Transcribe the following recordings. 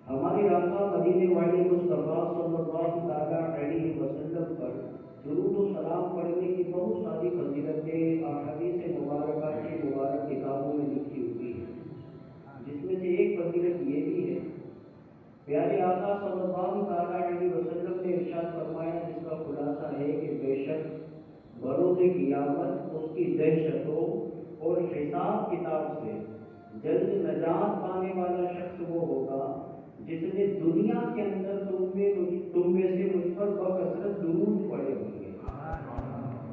ہمارے آقا مدینے والے مصطفیٰ صلی اللہ تعالیٰ علیہ وسلم پر درود و سلام پڑھنے کی بہت ساری فضیلتیں احادیث مبارکہ کی مبارک کتابوں میں لکھی ہوئی ہیں، جس میں سے ایک فضیلت یہ بھی ہے، پیارے آقا صلی اللہ تعالیٰ علیہ وسلم نے ارشاد فرمایا، جس کا خلاصہ ہے کہ بے شک بروز قیامت اس کی دہشتوں اور حساب کتاب سے جلد نجات پانے والا شخص وہ ہوگا جس نے دنیا کے اندر تم میں سے مجھ پر بکثرت درود پڑے ہوں گے۔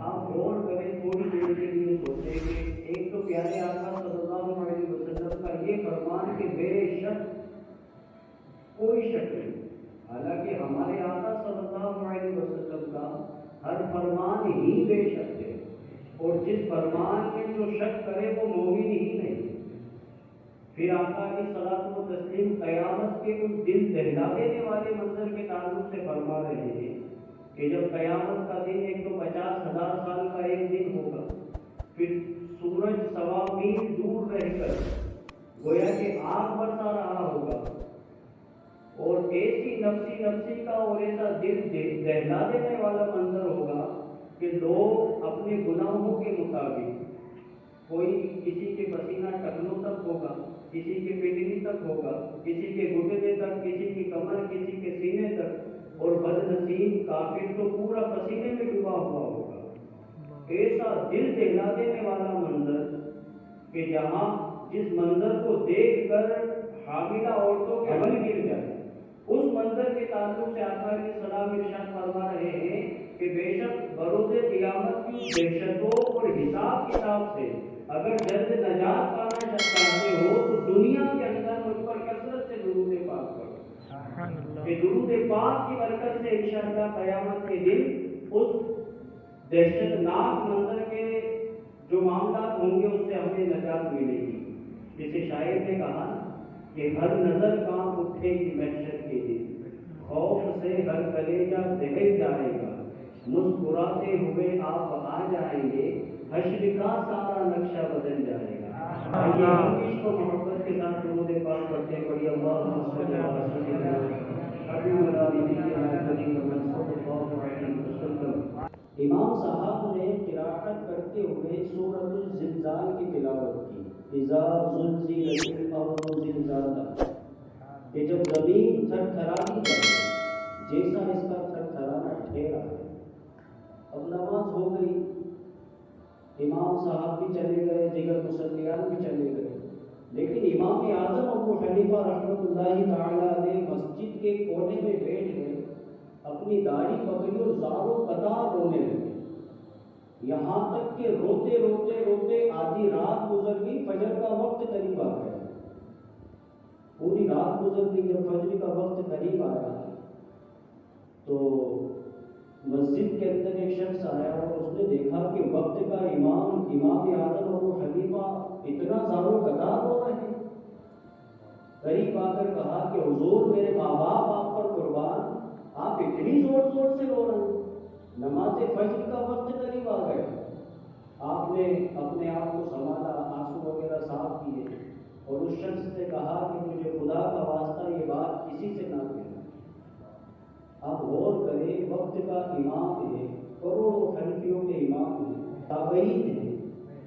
آپ غور کریں، تھوڑی دیر کے لیے سوچیں کہ ایک تو پیارے آقا صلی اللہ علیہ وسلم کا یہ فرمان کہ بے شک کوئی شک نہیں، حالانکہ ہمارے آقا صلی اللہ علیہ وسلم کا ہر فرمان ہی بے شک ہے، اور جس فرمان میں جو شک کرے وہ مومن ہی نہیں۔ پھر آقا کی صلاۃ و تسلیم قیامت کے ان دل دہلا دینے والے منظر کے تعلق سے فرما رہے ہیں کہ جب قیامت کا دن ایک تو 50,000 سال کا ایک دن ہوگا، پھر سورج 1.25 میل دور رہ کر گویا کہ آگ برسا رہا ہوگا، اور ایسی نفسی نفسی کا اور ایسا دل دہلا دینے والا منظر ہوگا کہ لوگ اپنے گناہوں کے مطابق، کوئی کسی کے پسینہ ٹخنوں تک ہوگا، کسی کے پنڈلی تک ہوگا، کسی کے گھٹنے تک، کسی کی کمر، کسی کے سینے تک، اور بد نصیب کافر تو پورا پسینے میں ڈوبا ہوا ہوگا۔ ایسا دل دہلا دینے والا منظر کہ جہاں جس منظر کو دیکھ کر حاملہ عورتوں کے بل گر جائے، اس منظر کے تعلق سے آقا علیہ السلام ارشاد فرما رہے ہیں کہ بے شک بروز قیامت کی دہشتوں اور حساب کتاب سے اگر جلد نجات پانا چاہتے ہو تو دنیا کے اندر مجھ پر کثرت سے درود پاک پڑھو، کہ درود پاک کی برکت سے انشاءاللہ قیامت کے دن اس دہشت ناک منظر کے جو معاملات ہوں گے اس سے ہمیں نجات ملے گی۔ جسے شاعر نے کہا کہ ہر نظر کانپ اٹھے گی محشر کے دن، خوف سے ہر کلیجہ دہل جائے گا، مسکراتے ہوئے آپ آ جائیں گے، حشر کا سارا نقشہ بدل جائے گا۔ آئیے ہم عشق و محبت کے ساتھ درود پاک پڑھتے ہیں، پڑھیے اللہم صلی علی سیدنا محمد وعلی آلہ محمد صلی اللہ علیہ وسلم۔ امام صاحب نے قرأت کرتے ہوئے سورۃ الزلزال کی تلاوت کی، اذا زلزلت الارض زلزالها، کہ جب زمین تھر تھراتی ہے جیسا اس کا تھر تھرانا ٹھہرا ہے۔ اب نماز ہو گئی، امام صاحب بھی چلے گئے، دیگر مصلیان بھی چلے گئے، لیکن امام اعظم ابو حنیفہ رحمۃ اللہ تعالی علیہ مسجد کے کونے میں بیٹھ گئے، اپنی داڑھی پکڑی اور زاروں قطار رونے لگے، یہاں تک کہ روتے روتے روتے آدھی رات گزر گئی، فجر کا وقت قریب آ گیا، پوری رات گزر گئی۔ جب فجر کا وقت قریب آیا تو مسجد کے اندر ایک شخص آیا اور اس نے دیکھا کہ وقت کا امام اعظم ابو حنیفہ اتنا زاروں قطار رو رہے ہیں۔ قریب آ کر کہا کہ حضور میرے ماں باپ آپ پر قربان، آپ اتنی زور زور سے رو رہے ہیں، نماز فجر کا وقت قریب آ گیا۔ آپ نے اپنے آپ کو سنبھالا، آنسو وغیرہ صاف کیے، اور اس شخص سے کہا کہ مجھے خدا کا واسطہ یہ بات کسی سے نہ کہنا۔ آپ غور کریں، وقت کا امام ہے، کروڑوں حنفیوں کے امام ہیں، تابعین ہیں،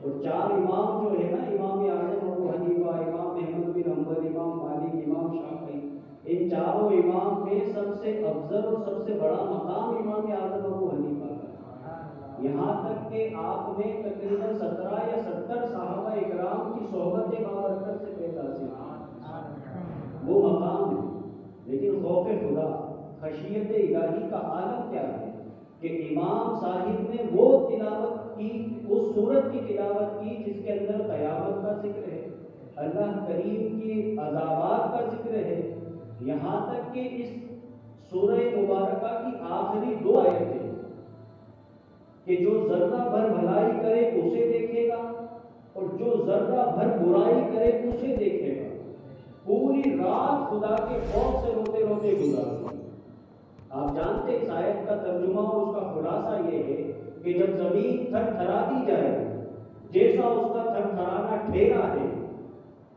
اور 4 امام جو ہے نا، امام اعظم ابو حنیفہ، امام احمد بن حنبل، امام مالک، امام شافعی، ان چاروں امام میں سب سے افضل اور سب سے بڑا مقام امام اعظم ابو حنیفہ کا ہے۔ یہاں تک کہ آپ نے تقریباً 17 یا 70 صحابہ اکرام کی صحبت بابرکت سے پیدا سے وہ مقام ہے۔ لیکن خوف خدا، خشیت الہی کا عالم کیا ہے کہ امام صاحب نے وہ تلاوت کی، اس سورت کی تلاوت کی جس کے اندر قیامت کا ذکر ہے، اللہ کریم کی عذابات کا ذکر ہے، یہاں تک کہ اس سورہ مبارکہ کی آخری 2 آیتیں کہ جو ذرہ بھر بھلائی کرے اسے دیکھے گا اور جو ذرہ بھر برائی کرے اسے دیکھے گا، پوری رات خدا کے خوف سے روتے روتے گزار۔ آپ جانتے اس آیت کا ترجمہ اور اس کا خلاصہ یہ ہے کہ جب زمین تھر تھرا دی جائے جیسا اس کا تھر تھرانا ٹھہرا ہے،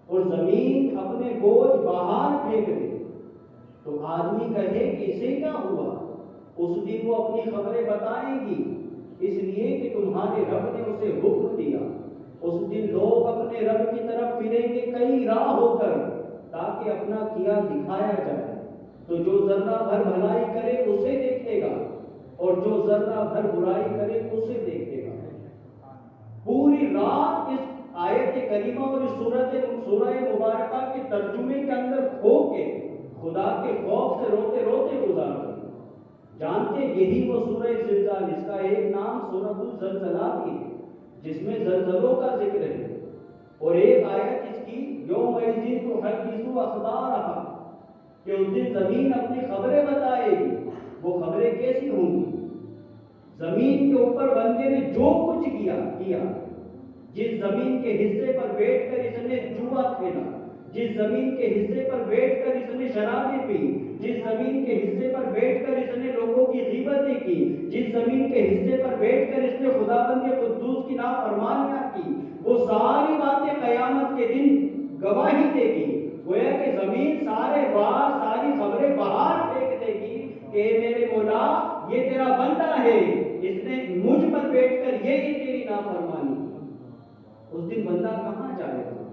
اور زمین اپنے بوجھ باہر پھینک دے، تو آدمی کہے کہ اسے کیا ہوا، اس دن وہ اپنی خبریں بتائیں گی، اس لیے کہ تمہارے رب نے اسے حکم دیا۔ اس دن لوگ اپنے رب کی طرف پھریں گے کئی راہ ہو کر، تاکہ اپنا کیا دکھایا جائے۔ تو جو ذرہ بھر بھلائی کرے اسے دیکھے گا، اور جو ذرہ بھر برائی کرے اسے دیکھے گا۔ پوری رات اس آیت کریمہ اور اس سورہ مبارکہ کے ترجمے کے اندر کھو کے خدا کے خوف سے روتے روتے گزار دی۔ جانتے یہی وہ سورہ زلزال، اس کا ایک نام سورۃ الزلزلہ بھی ہے، جس میں زلزلوں کا ذکر ہے، اور ایک آیت اس کی یومئذ تحدث اخبارہا، کہ اس دن زمین اپنی خبریں بتائے گی۔ وہ خبریں کیسی ہوں گی؟ زمین کے اوپر بندے نے جو کچھ کیا، جس زمین کے حصے پر بیٹھ کر اس نے جوا کھیلا، جس زمین کے حصے پر بیٹھ کر اس نے شرابیں پی، جس زمین کے حصے پر بیٹھ کر اس نے لوگوں کی غیبتیں کی، جس زمین کے حصے پر بیٹھ کر اس نے خداوند قدوس کی نافرمانیاں کی، وہ ساری باتیں قیامت کے دن گواہی دے گی۔ گویا کہ زمین سارے بار ساری خبریں باہر پھینک دے گی کہ میرے مولا یہ تیرا بندہ ہے، اس نے مجھ پر بیٹھ کر یہ تیری نافرمانی کی۔ اس دن بندہ کہاں جائے گا؟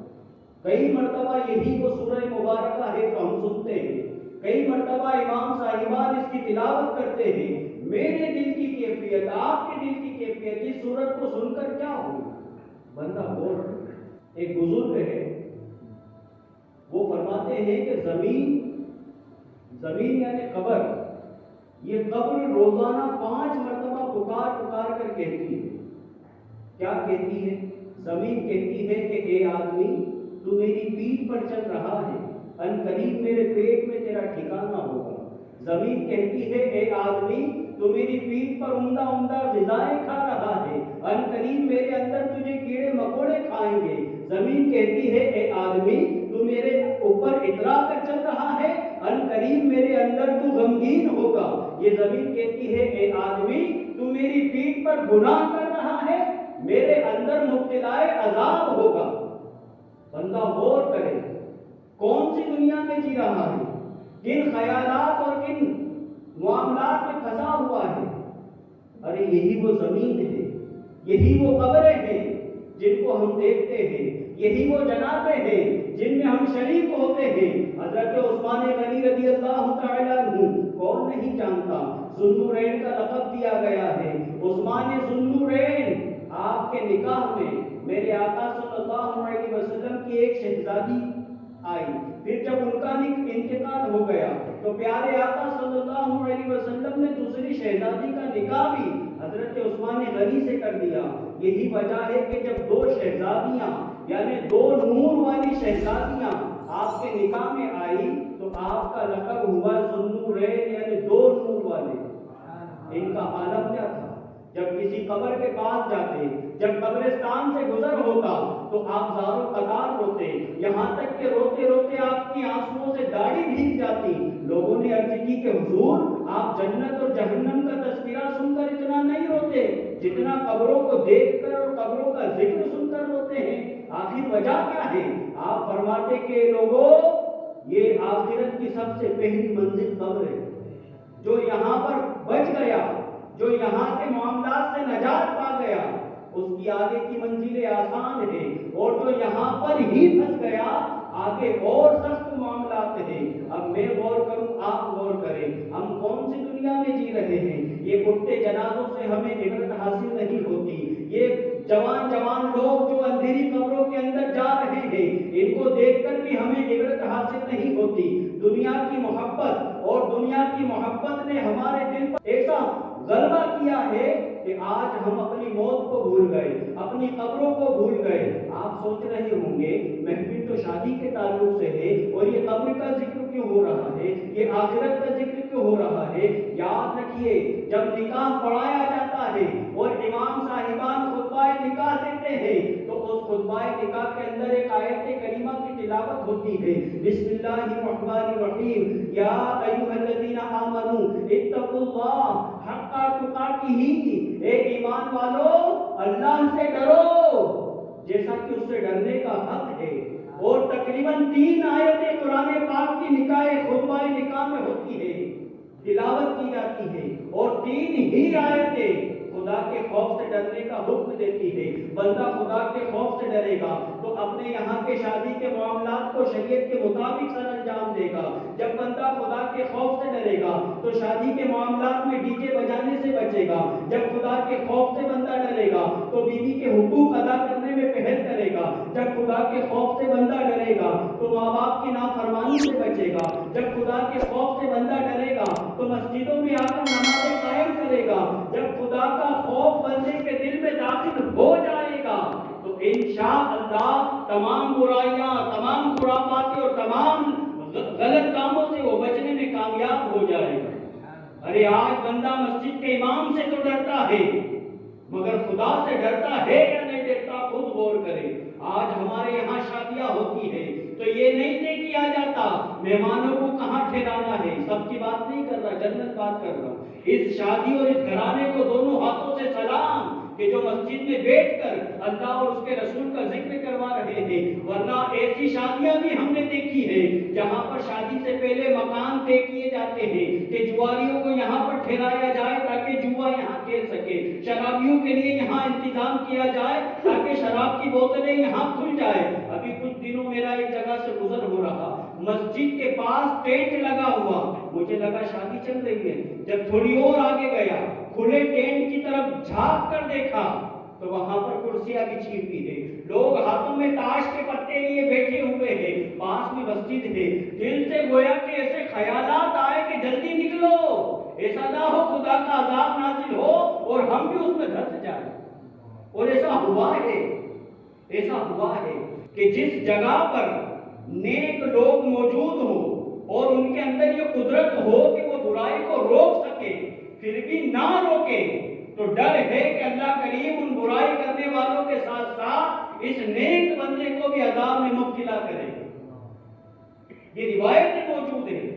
کئی مرتبہ یہی وہ سورہ مبارکہ ہے تو ہم سنتے ہیں، کئی مرتبہ امام صاحبان اس کی تلاوت کرتے ہیں۔ میرے دل کی کیفیت، آپ کے دل کی کیفیت اس سورت کو سن کر کیا ہوگی؟ بندہ بول رہا ہے۔ ایک بزرگ ہے، وہ فرماتے ہیں کہ زمین یعنی قبر، یہ قبر روزانہ 5 مرتبہ پکار کر کہتی ہے۔ کیا کہتی ہے؟ زمین کہتی ہے کہ اے آدمی، تو میری پیٹھ پر چل رہا ہے، ان قریب میرے پیٹ میں تیرا ٹھکانہ ہوگا۔ زمین کہتی ہے اے آدمی، تو میری پیٹھ پر عمدہ غذائیں کھا رہا ہے، ان قریب میرے اندر تجھے کیڑے مکوڑے کھائیں گے۔ زمین کہتی ہے اے آدمی، تو میرے اوپر اترا کر چل رہا ہے، ان قریب میرے اندر تو غمگین ہوگا۔ یہ زمین کہتی ہے اے آدمی، تو میری پیٹھ پر گناہ کر رہا ہے، میرے اندر مبتلا عذاب ہوگا۔ بندہ غور کرے، کون سی دنیا میں جی رہا ہے، کن خیالات اور کن معاملات میں پھنسا ہوا ہے۔ ارے یہی وہ زمین ہے، یہی وہ قبریں ہیں جن کو ہم دیکھتے ہیں، یہی وہ جنازے ہیں جن میں ہم شریک ہوتے ہیں۔ حضرت عثمان غنی رضی اللہ تعالیٰ عنہ کون نہیں جانتا، ذوالنورین کا لقب دیا گیا ہے۔ عثمان ذوالنورین، آپ کے نکاح میں میرے آقا صلی اللہ علیہ وسلم کی ایک شہزادی آئی، پھر جب ان کا انتقال ہو گیا تو پیارے آقا صلی اللہ علیہ وسلم نے دوسری شہزادی کا نکاح بھی حضرت عثمان غنی سے کر دیا۔ یہی وجہ ہے کہ جب 2 شہزادیاں یعنی 2 نور والی شہزادیاں آپ کے نکاح میں آئی تو آپ کا لقب ہوا ذوالنورین یعنی 2 نور والے۔ ان کا عالم کیا تھا؟ جب کسی قبر کے پاس جاتے، جب قبرستان سے گزر ہوتا تو آپ زارو قطار روتے، یہاں تک کہ روتے روتے آپ کی آنسوؤں سے داڑھی بھیگ جاتی۔ لوگوں نے عرض کی کہ حضور، آپ جنت اور جہنم کا تذکرہ سن کر اتنا نہیں روتے جتنا قبروں کو دیکھ کر اور قبروں کا ذکر سن کر روتے ہیں، آخر وجہ کیا ہے؟ آپ فرماتے کہ لوگوں، یہ آخرت کی سب سے پہلی منزل قبر ہے۔ جو یہاں پر بچ گیا، جو یہاں کے معاملات سے نجات پا گیا، اس کی آگے کی منزلیں آسان ہیں، اور جو یہاں پر ہی پھنس گیا آگے اور سخت معاملات ہیں۔ اب میں غور کروں، آپ غور کریں، ہم کون سی دنیا میں جی رہے ہیں؟ یہ اٹھتے جنازوں سے ہمیں عبرت حاصل نہیں ہوتی، یہ جوان لوگ جو اندھیری قبروں کے اندر جا رہے ہیں، ان کو دیکھ کر بھی ہمیں عبرت حاصل نہیں ہوتی۔ دنیا کی محبت اور دنیا کی محبت نے ہمارے دل پر ایسا غلبہ کیا ہے کہ آج ہم اپنی موت کو بھول گئے، اپنی قبروں کو بھول گئے۔ آپ سوچ رہے ہوں گے محفل تو شادی کے تعلق سے ہے، اور یہ قبر کا ذکر کیوں ہو رہا ہے، یہ آخرت کا ذکر کیوں ہو رہا ہے؟ یاد رکھیے، جب نکاح پڑھایا جاتا ہے اور امام صاحبان خطبہ نکاح دیتے ہیں تو اس خطبہ نکاح کے اندر ایک آیت کریمہ کی تلاوت ہوتی ہے، بسم اللہ الرحمن الرحیم، یا ایھا الذین آمنوا اتقوا اللہ حق تقاتہ، اے ایمان والو اللہ سے ڈرو جیسا کہ اس سے ڈرنے کا حق ہے۔ اور تقریباً 3 آیتیں قرآن پاک کی نکاح خطبہ نکاح میں ہوتی ہے، تلاوت کی جاتی ہے، اور 3 ہی آیتیں خدا کے خوف سے ڈرنے کا حکم دیتی ہے۔ بندہ خدا کے خوف سے ڈرے گا تو اپنے یہاں کے شادی کے معاملات کو شریعت کے مطابق سر انجام دے گا۔ جب بندہ خدا کے خوف سے ڈرے گا تو شادی کے معاملات میں ڈی جے بجانے سے بچے گا۔ جب خدا کے خوف سے بندہ ڈرے گا تو بیوی کے حقوق ادا کرنے میں پہل کرے گا۔ جب خدا کے خوف سے بندہ ڈرے گا تو ماں باپ کی نافرمانی سے بچے گا۔ جب خدا کے خوف سے بندہ ڈرے گا تو مسجدوں میں آ کر نمازیں قائم کرے گا۔ جب خدا کا خوف بندے کے دل میں داخل ہو جائے گا تو انشاءاللہ تمام برائیاں، تمام خرافات اور تمام غلط کاموں سے وہ بچنے میں کامیاب ہو جائے گا۔ ارے آج بندہ مسجد کے امام سے تو ڈرتا ہے مگر خدا سے ڈرتا ہے یا نہیں ڈرتا؟ خود غور کرے۔ آج ہمارے یہاں شادیاں ہوتی ہے تو یہ نہیں طے کیا جاتا مہمانوں کو کہاں ٹھہرانا ہے۔ سب کی بات نہیں کر رہا، جنت بات کر رہا ہوں۔ اس شادی اور اس گھرانے کو دونوں ہاتھوں سے سلام کہ جو مسجد میں بیٹھ کر اللہ اور اس کے رسول کا ذکر کروا رہے ہیں، ورنہ ایسی شادیاں بھی ہم نے دیکھی ہے جہاں پر شادی سے پہلے مکان طے کیے جاتے ہیں کہ جواریوں کو یہاں پر ٹھہرایا جائے تاکہ جوا یہاں کھیل سکے، شرابیوں کے لیے یہاں انتظام کیا جائے تاکہ شراب کی بوتلیں یہاں کھل جائے۔ ابھی کچھ دنوں میرا ایک جگہ سے گزر ہو رہا، مسجد کے پاس ٹینٹ لگا ہوا، مجھے لگا شادی چل رہی ہے۔ جب تھوڑی اور آگے گیا، کھلے ٹینٹ کی طرف جھانک کر دیکھا تو وہاں پر کرسیاں بچھی ہوئی ہے، لوگ ہاتھوں میں تاش کے پتے لیے بیٹھے ہوئے ہیں، پاس میں مسجد ہے۔ دل سے گویا کہ ایسے خیالات آئے کہ جلدی نکلو، ایسا نہ ہو خدا کا عذاب نازل ہو اور ہم بھی اس میں دھس جائیں۔ اور ایسا ہوا ہے کہ جس جگہ پر نیک لوگ موجود ہوں اور ان کے اندر یہ قدرت ہو کہ وہ برائی کو روک سکے پھر بھی نہ روکے تو ڈر ہے کہ اللہ کریم ان برائی کرنے والوں کے ساتھ ساتھ اس نیک بندے کو بھی عذاب میں مبتلا کرے۔ یہ روایتیں موجود ہیں۔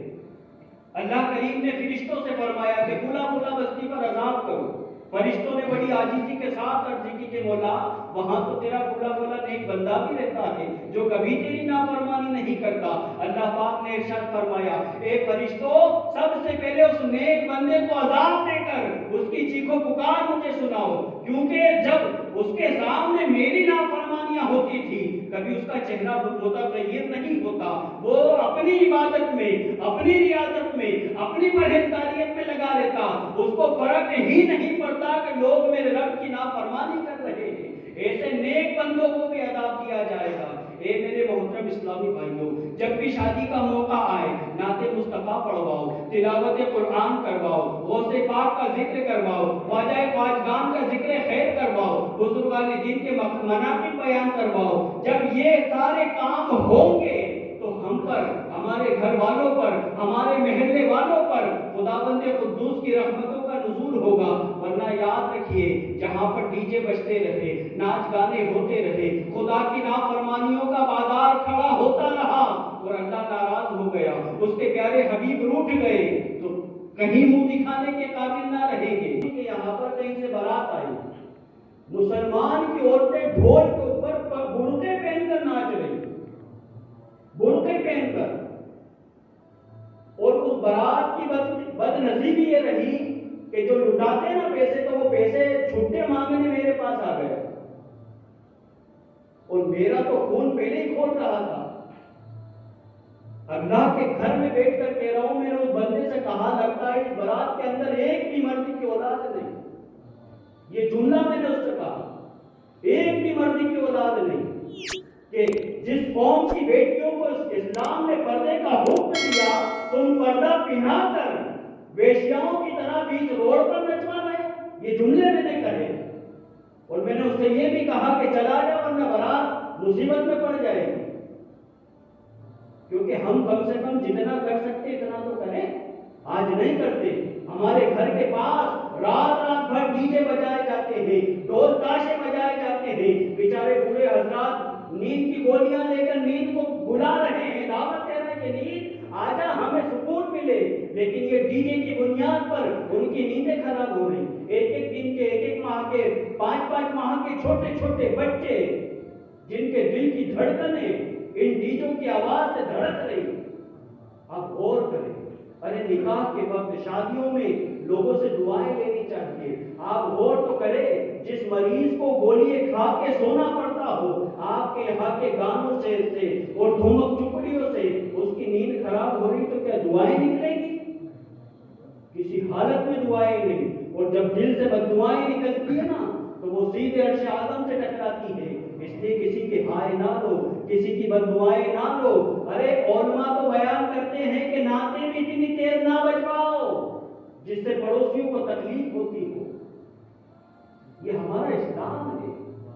اللہ کریم نے فرشتوں سے فرمایا کہ فلاں فلاں بستی پر عذاب کرو۔ فرشتوں نے بڑی عاجزی کے ساتھ عرض کی کہ مولا وہاں تو تیرا فلاں فلاں نیک بندہ بھی رہتا ہے جو کبھی تیری نافرمانی نہیں کرتا۔ اللہ پاک نے ارشاد فرمایا اے فرشتوں، سب سے پہلے اس نیک بندے کو عذاب دے کر اس کی چیخو پکار مجھے سناؤ، کیونکہ جب اس کے سامنے میری نافرمانیاں ہوتی تھی کبھی اس کا چہرہ متغیر نہیں ہوتا، وہ اپنی عبادت میں، اپنی ریاضت میں، اپنی پرہیزگاریت میں لگا لیتا، اس کو فرق ہی نہیں پڑتا کہ لوگ میرے رب کی نافرمانی کر رہے ہیں۔ ایسے نیک بندوں کو بھی عذاب دیا جائے گا۔ اے میرے محترم اسلامی بھائیوں، جب بھی شادی کا موقع آئے نعت مصطفیٰ پڑھواؤ، تلاوت قرآن کرواؤ، غوث پاک کا ذکر کرواؤ، خواجہ خواجگان کا ذکر خیر کرواؤ، بزرگان دین کے مناقب بیان کرواؤ۔ جب یہ سارے کام ہوں گے تو ہم پر، ہمارے گھر والوں پر، ہمارے محلے والوں پر خداوند قدوس کی رحمتوں کا نزول ہوگا۔ ورنہ یاد رکھیے جہاں پر ڈی جے بجتے رہے، ناچ گانے ہوتے رہے، خدا کی نافرمانیوں کا بازار کھڑا ہوتا رہا اور اللہ ناراض ہو گیا، اس کے پیارے حبیب روٹھ گئے تو کہیں منہ دکھانے کے قابل نہ رہیں گے۔ کہ یہاں پر کہیں سے بارات آئی، مسلمان کی عورتیں ڈھول کے اوپر برقعے پہن کر ناچ رہی، برقعے پہن کر، اور اس بارات کی بد نصیبی یہ رہی کہ جو لٹاتے نا پیسے تو وہ پیسے چھٹے مانگنے میرے پاس آ گئے اور میرا تو خون پہلے ہی کھول رہا تھا۔ اللہ کے گھر میں بیٹھ کر کہہ رہا ہوں، میں نے اس بندے سے کہا لگتا ہے اس بارات کے اندر ایک بھی مردی کی اولاد نہیں۔ یہ جملہ میں نے اس سے کہا ایک بھی مردی کی اولاد نہیں، کہ جس قوم کی بیٹیوں کو اسلام نے پردے کا حکم دیا تم پردہ پہنا کر ویشیاؤں کی طرح بیچ روڈ پر نچوا رہے، یہ جملے میں نے کہے۔ اور میں نے اس سے یہ بھی کہا کہ چلا جا ورنہ بارات مصیبت میں پڑ جائے گی، کیونکہ ہم کم سے کم جتنا کر سکتے اتنا تو کریں، آج نہیں کرتے۔ ہمارے گھر کے پاس رات رات بھر ڈی جے بجائے جاتے ہیں، ڈھول تاشے بجائے جاتے ہیں، بیچارے بوڑھے حضرات نیند کی گولیاں لے کر نیند کو بلا رہے ہیں، دعوت کہہ رہے ہیں کہ نیند آجا ہمیں سکون ملے، لیکن یہ ڈی جے کی بنیاد پر ان کی نیندیں خراب ہو رہی۔ ایک ایک دن کے، ایک ایک ماہ کے، 5 ماہ کے چھوٹے چھوٹے بچے جن کے دل کی دھڑکنیں ان ڈیجوں کی آواز سے دھڑک رہی. آپ غور کریں. ارے نکاح کے وقت شادیوں میں لوگوں سے دعائیں لینی چاہیے. آپ غور تو کریں, جس مریض کو گولیاں کھا کے سونا پڑتا ہو, آپ کے یہاں کے گانوں سے اور دھومک چپڑیوں سے اس کی نیند خراب ہو رہی تو کیا دعائیں نکلیں گی؟ کسی حالت میں دعائیں نہیں. اور جب دل سے بد دعائیں نکلتی ہے نا تو وہ سیدھے عرش اعظم سے ٹکراتی ہے. اس لیے کسی کے ہائے نہ لو, کسی کی بد دعائیں نہ لو. ارے علماء تو بیان کرتے ہیں کہ نعتیں بھی اتنی تیز نہ بجواؤ جس سے پڑوسیوں کو تکلیف ہوتی ہو. یہ ہمارا اسلام ہے.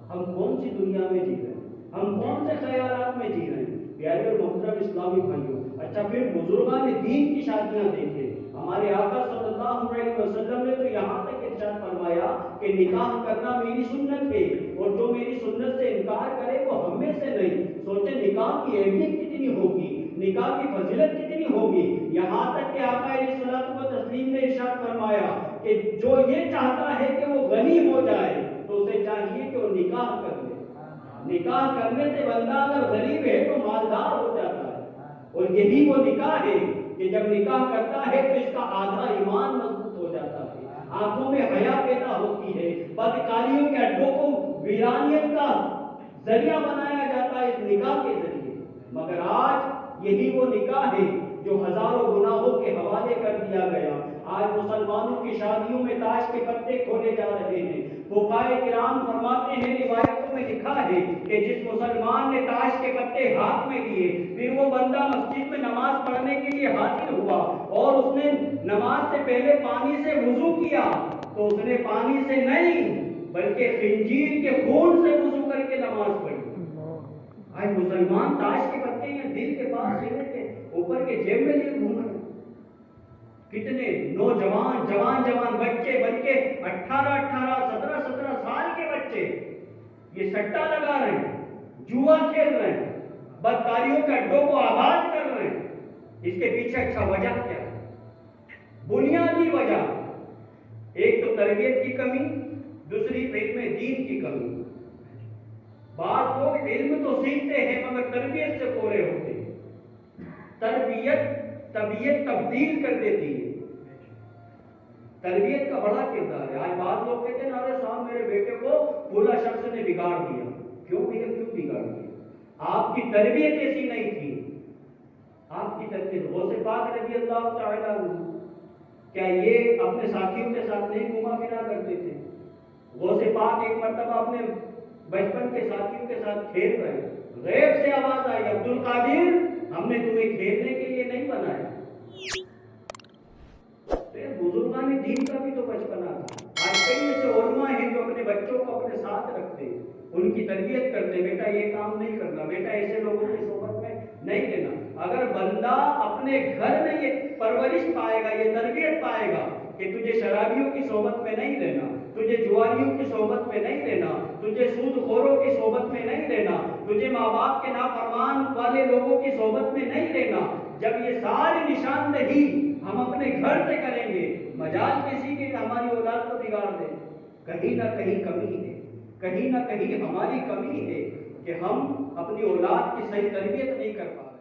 ہم کون سی دنیا میں جی رہے ہیں, ہم کون سے خیالات میں جی رہے ہیں؟ پیارے اور محترم اسلامی بھائیوں, اچھا پھر بزرگان دین کی شادیاں دیکھیں. ہمارے آقا صلی اللہ علیہ وسلم نے تو یہاں تک ارشاد فرمایا کہ نکاح کرنا میری سنت ہے, اور جو میری سنت سے انکار کرے وہ ہم میں سے نہیں. سوچیں نکاح کی اہمیت کتنی ہوگی, نکاح کی فضیلت کتنی ہوگی. یہاں تک کہ آقا علیہ الصلوۃ والتسلیم نے ارشاد فرمایا کہ جو یہ چاہتا ہے کہ وہ غنی ہو جائے تو اسے چاہیے کہ وہ نکاح کر لے. نکاح کرنے سے بندہ اگر غریب ہے تو مالدار ہو جاتا ہے. اور یہی وہ نکاح ہے کہ جب نکاح کرتا ہے تو اس کا آدھا ایمان مضبوط ہو جاتا ہے, آنکھوں میں حیا پیدا ہوتی ہے, بدکاریوں کے اڈوں کو ویرانیت کا ذریعہ بنایا جاتا ہے اس نکاح کے ذریعے. مگر آج یہی وہ نکاح ہے جو ہزاروں گناہوں کے حوالے کر دیا گیا. آج مسلمانوں کی شادیوں میں تاش کے پتے کھولے جا رہے ہیں. فقہائے کرام فرماتے ہیں, روایتوں میں لکھا ہے کہ جس مسلمان نے تاش کے پتے ہاتھ میں لیے پھر وہ بندہ مسجد میں نماز پڑھنے کے لیے حاضر ہوا اور اس نے نماز سے پہلے پانی سے وضو کیا تو اس نے پانی سے نہیں بلکہ خنزیر کے خون سے وضو کر کے نماز پڑھی. آج مسلمان تاش کے پتے یا دل کے پاس سینے کے اوپر کے جیب میں لیے گھوم رہے ہیں. کتنے نوجوان جوان بچے بلکہ 18 17 سال کے بچے یہ سٹا لگا رہے ہیں, جوا کھیل رہے ہیں, بدکاریوں کے اڈوں کو آباد کر رہے ہیں. اس کے پیچھے اچھا وجہ کیا ہے؟ بنیادی وجہ ایک تو تربیت کی کمی, دوسری علم دین کی کمی. بعض لوگ علم تو سیکھتے ہیں مگر تربیت سے پورے ہوتے ہیں. تربیت طبیعت تبدیل کر دیتی ہے. تربیت کا بڑا کردار ہے. آج بعض لوگ کہتے ہیں ارے صاحب میرے بیٹے کو بھولا شخص نے بگاڑ دیا. کیوں بگاڑ دیا؟ آپ کی تربیت ایسی نہیں تھی. آپ کی تربیت غوث پاک رضی اللہ تعالی عنہ کیا یہ اپنے ساتھیوں کے ساتھ نہیں گھوما پھرا کرتے تھے؟ غوث پاک ایک مرتبہ اپنے بچپن کے ساتھیوں کے ساتھ کھیل رہے, غیب سے آواز آئی, عبد القادر ہم نے تمہیں کھیلنے کے لیے نہیں بنایا. بزرگان دین کا بھی تو بچپنا تھا. آج کئی ایسے علماء ہیں جو اپنے بچوں کو اپنے ساتھ رکھتے ہیں, ان کی تربیت کرتے, بیٹا یہ کام نہیں کرنا, بیٹا ایسے لوگوں کی صحبت میں نہیں لینا. اگر بندہ اپنے گھر میں یہ پرورش پائے گا, یہ تربیت پائے گا کہ تجھے شرابیوں کی صحبت میں نہیں رہنا, تجھے جواریوں کی صحبت میں نہیں رہنا, تجھے سود خوروں کی صحبت میں نہیں رہنا, تجھے ماں باپ کے نافرمان والے لوگوں کی صحبت میں نہیں رہنا, جب یہ ساری نشاندہی ہم اپنے گھر سے کریں گے, مجال کسی کے ہماری اولاد کو بگاڑ دے. کہیں نہ کہیں کمی ہے, کہیں نہ کہیں ہماری کمی ہے کہ ہم اپنی اولاد کی صحیح تربیت نہیں کر پاتے.